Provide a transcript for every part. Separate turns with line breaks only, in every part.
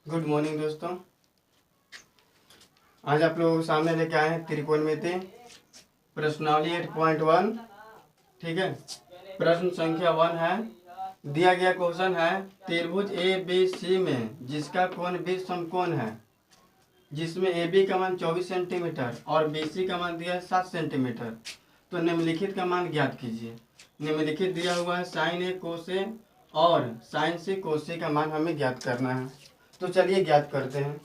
Good morning दोस्तों। आज आप लोगों के सामने लेके आए हैं त्रिकोणमिति प्रश्नावली 8.1। ठीक है, प्रश्न संख्या 1 है। दिया गया क्वेश्चन है त्रिभुज ए बी सी में जिसका कोण बी समकोण है, जिसमें ए बी का मान 24 सेंटीमीटर और बी सी का मान दिया है 7 सेंटीमीटर, तो निम्नलिखित का मान ज्ञात कीजिए। निम्नलिखित दिया हुआ है साइन ए कोस ए और साइन सी कोस सी का मान हमें ज्ञात करना है। तो चलिए ज्ञात करते हैं।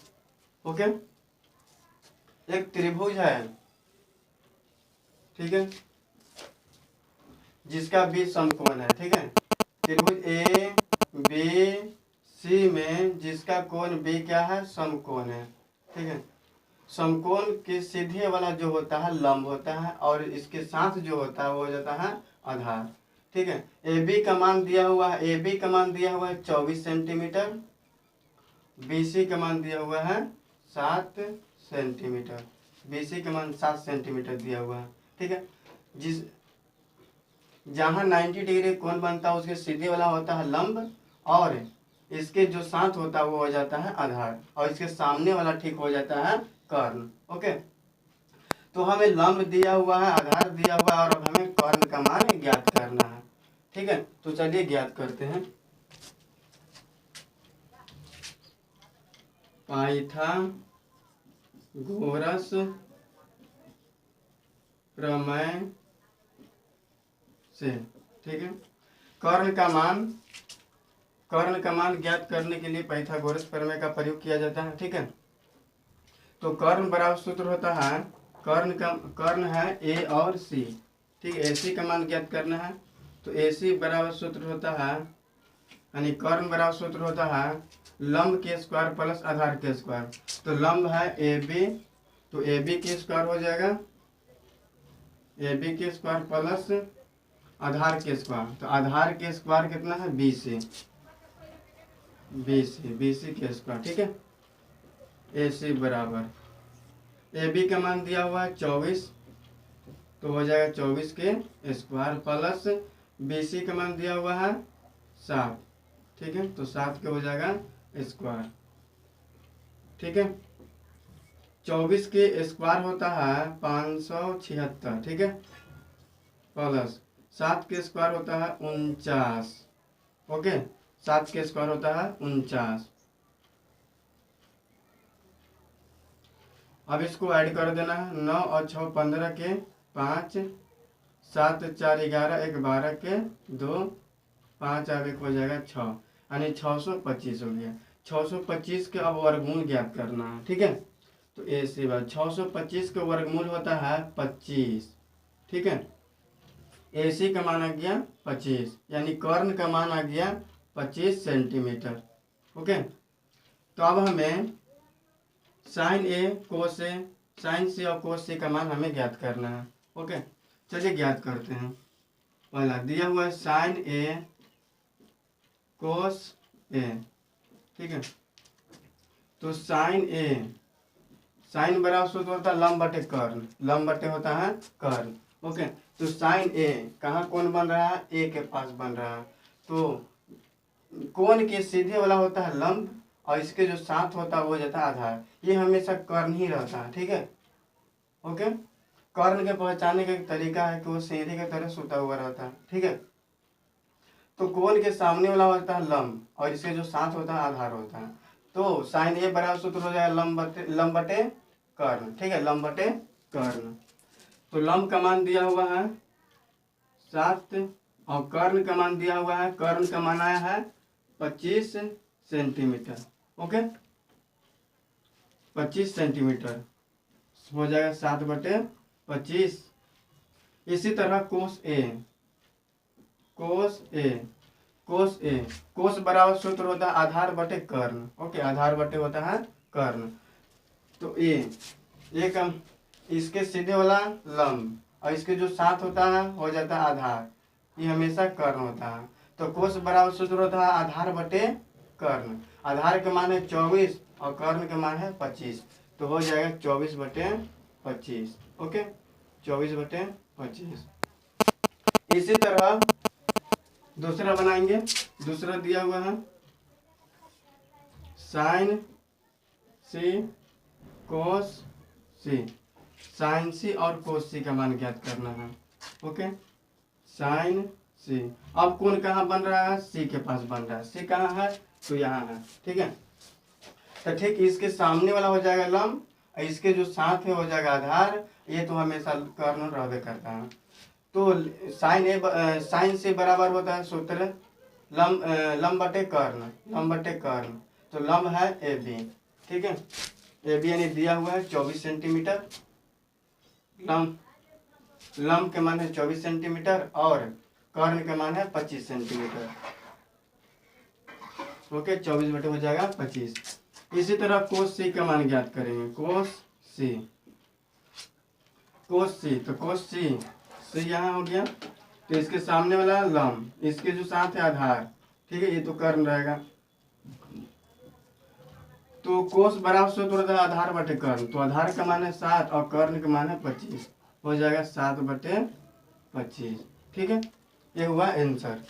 ओके, एक त्रिभुज है, ठीक है, जिसका बी समकोण है। ठीक है, त्रिभुज ए बी सी में जिसका कोण बी क्या है, समकोण है। ठीक है, समकोण के सीधे वाला जो होता है लंब होता है और इसके साथ जो होता है वो हो जाता है आधार। ठीक है, ए बी का मान दिया हुआ है, ए बी का मान दिया हुआ है 24 सेंटीमीटर, बी सी का मान दिया हुआ है 7 सेंटीमीटर, बी सी का मान 7 सेंटीमीटर दिया हुआ है। ठीक है, जिस जहाँ 90 डिग्री कोण बनता है उसके सीधे वाला होता है लंब और इसके जो साथ होता है वो हो जाता है आधार और इसके सामने वाला ठीक हो जाता है कर्ण। ओके, तो हमें लंब दिया हुआ है, आधार दिया हुआ है और अब हमें कर्ण का मान ज्ञात करना है। ठीक है, तो चलिए ज्ञात करते हैं। पाइथागोरस प्रमेय से, ठीक है, कर्ण का मान ज्ञात करने के लिए पाइथागोरस प्रमेय का प्रयोग किया जाता है। ठीक है, तो कर्ण बराबर सूत्र होता है, कर्ण है ए और सी। ठीक है, ए सी का मान ज्ञात करना है तो ए सी बराबर सूत्र होता है, यानी कर्ण बराबर सूत्र होता है लंब के स्क्वायर प्लस आधार के स्क्वायर। तो लंब है ए बी, तो ए बी के स्क्वायर हो जाएगा ए बी के स्क्वायर प्लस आधार के स्क्वायर। तो आधार के स्क्वायर कितना है, बी सी के स्क्वायर। ठीक है, ए सी बराबर ए बी का मान दिया हुआ है 24, तो हो जाएगा 24 के स्क्वायर प्लस बी सी का मान दिया हुआ है 7। ठीक है, तो 7 के हो जाएगा स्क्वायर। ठीक है, 24 के स्क्वायर होता है 576। ठीक है, प्लस 7 के स्क्वायर होता है 49। ओके, 7 के स्क्वायर होता है 49। अब इसको ऐड कर देना है, 9 और 6 15 के 5, 7 4 11 1 12 के 2, 5 अब 1 हो जाएगा 6, यानी 625 हो गया। 625 के अब वर्गमूल ज्ञात करना है। ठीक है, तो ए से बात 625 का वर्गमूल होता है 25। ठीक है, ए सी का मान आ गया 25, यानी कर्ण का मान आ गया 25 सेंटीमीटर। ओके, तो अब हमें साइन ए कोस ए, साइन सी और कोस सी का मान हमें ज्ञात करना है। ओके, चलिए ज्ञात करते हैं। पहला दिया हुआ है साइन ए कोस ए। ठीक है, तो साइन बराबर सूत्र होता है लंब बटे कर्ण, लंब बटे होता है कर्ण। ओके, तो साइन ए कहाँ कोण बन रहा है, ए के पास बन रहा है, तो कोण के सीधे वाला होता है लंब और इसके जो साथ होता है वो जाता है आधार। ये हमेशा कर्ण ही रहता है। ठीक है, ओके, कर्ण के पहचानने का एक तरीका है कि वो सीढ़ी की तरह सुता हुआ रहता है। ठीक है, तो कोण के सामने वाला होता है लंब और इसके जो साथ होता है आधार होता है। तो साइन ए बराबर सूत्र हो जाएगा लंब बटे कर्ण। ठीक है, लंब बटे कर्ण। तो लंब का मान दिया हुआ है 7 और कर्ण का मान दिया हुआ है, कर्ण का मान आया है 25 सेंटीमीटर। ओके, 25 सेंटीमीटर हो जाएगा 7 बटे 25। इसी तरह कोस बराबर सूत्र होता है आधार बटे कर्ण। ओके, आधार बटे होता है कर्ण। तो ए का इसके सीधे वाला लंब और इसके जो साथ होता है हो जाता है आधार, ये हमेशा कर्ण होता है। तो कोस बराबर सूत्र होता है आधार बटे कर्ण। आधार का मान है 24 और कर्ण का मान है 25, तो हो जाएगा 24 बटे 25। ओके, 24 बटे 25। इसी तरह दूसरा बनाएंगे। दूसरा दिया हुआ है साइन सी कोस सी, साइन सी और कोस सी का मान ज्ञात करना है। ओके, साइन सी। अब कोण कहाँ बन रहा है, सी के पास बन रहा है, सी कहाँ है तो यहाँ है, ठीक है। तो ठीक इसके सामने वाला हो जाएगा लंब, इसके जो साथ में हो जाएगा आधार, ये तो हमेशा कर्ण रहबे करता है। तो साइन से बराबर होता है सूत्र लंब बटे कर्ण, लंब बटे कर्ण। तो लंब है ए बी, ठीक है, ए बी यानी दिया हुआ है 24 सेंटीमीटर, लंब के मान है 24 सेंटीमीटर और कर्ण के मान है 25 सेंटीमीटर। ओके, 24 बटे हो जाएगा 25। इसी तरह कोस सी का मान ज्ञात करेंगे, कोस सी, कोस सी, तो कोस सी, सी यहाँ हो गया, तो इसके सामने वाला लंब, इसके जो साथ है आधार, ठीक है, ये तो कर्ण रहेगा। तो कोस बराबर सूत्र होता है आधार बटे कर्ण, तो आधार का मान है 7 और कर्ण का मान है 25, हो जाएगा 7 बटे 25, ठीक है। ये हुआ आंसर।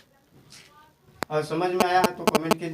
और समझ में आया है तो कमेंट कीजिए।